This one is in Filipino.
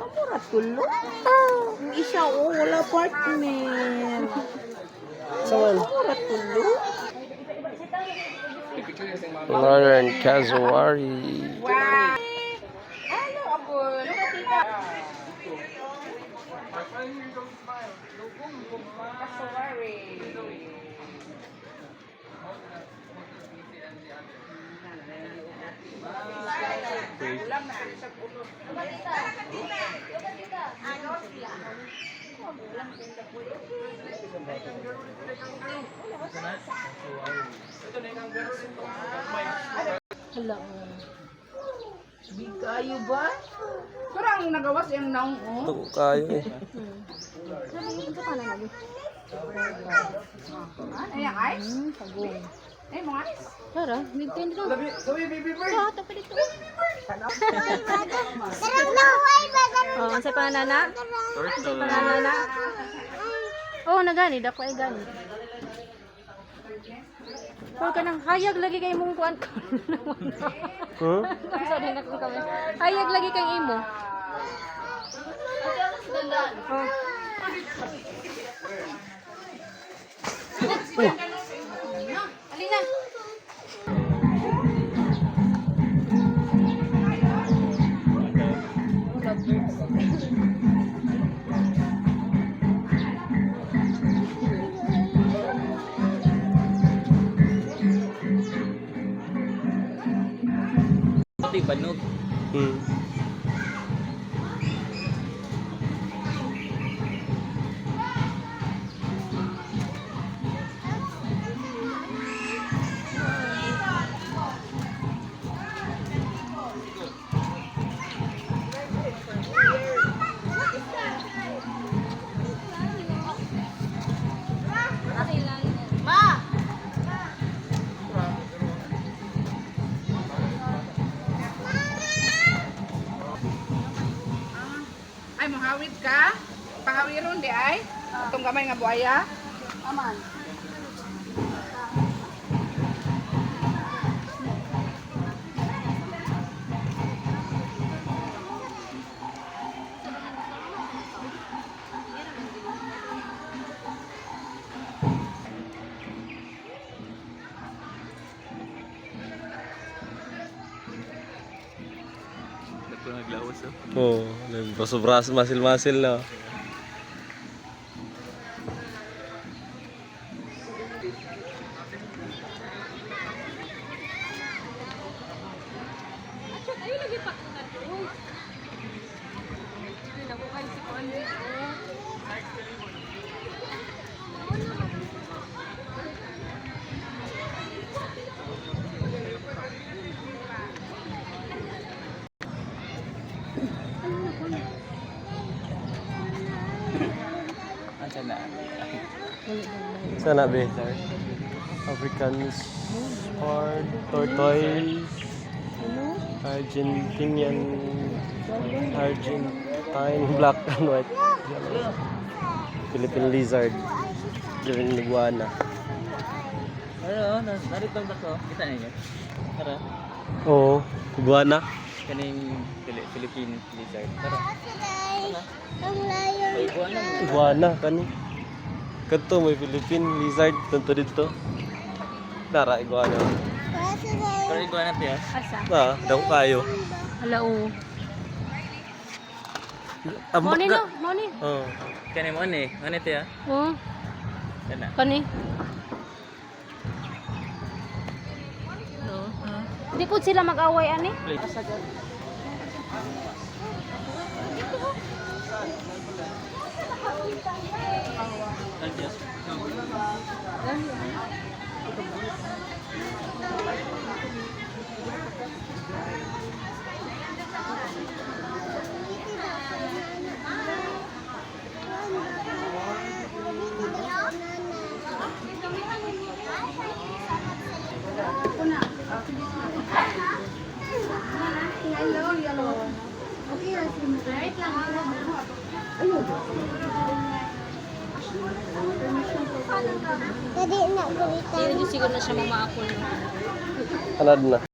Kamura tulo. Ang isa wala partner. Saan? Kamura tulo. Lauren Cazuari. Wow. Hello, Abul. Cazuari. Hello. Big kayo ba? Kurang nagawas yung naong oh. Ito kayo eh. Sabi yung sa kanan lagi. Ay, ice? Pagong. Eh, mga ice? Tara, nagtin dito. Sabi, baby bird. Ito, ito pa dito. Oh, sa panana? Sa panana? Oh, nagani. Dako ay gani. Kung ka nang hayag lagi kay mong kuan ko. Hmm? Sorry na kung kami. Hayag lagi kang imo. Oh. Alina. Pati banog. Hmm. Ay, mahawid ka? Pangawiron di ay? Itong gamay nga buhaya? Aman. Ito naglawas oh. Oo, nagbasobras, masil-masil na. Ayo lagi pak. Nakuha si Kuan dito. Asa na? Sana be? African sport, tortoise, Argentinian black and white, Philippine lizard, Philippine iguana. Ano, narito ang dako. Kita niyo? Tara. Oo, iguana. Kaning Philippine lizard. Tara. Ay, iguana mo. Iguana kani. Kadto may Philippine lizard tanto dito. Dara iguana. Pero iguana tiya. Asa? Ah, daw kayo. Hala o. Ambak Moni ka. no, moni. Oh. Kani mo ni, ano tiya? Oh, Kana. kani. Di po sila mag-away ani? Tadi nak cerita. Hindi siguro na siya mamaakol. Anad na.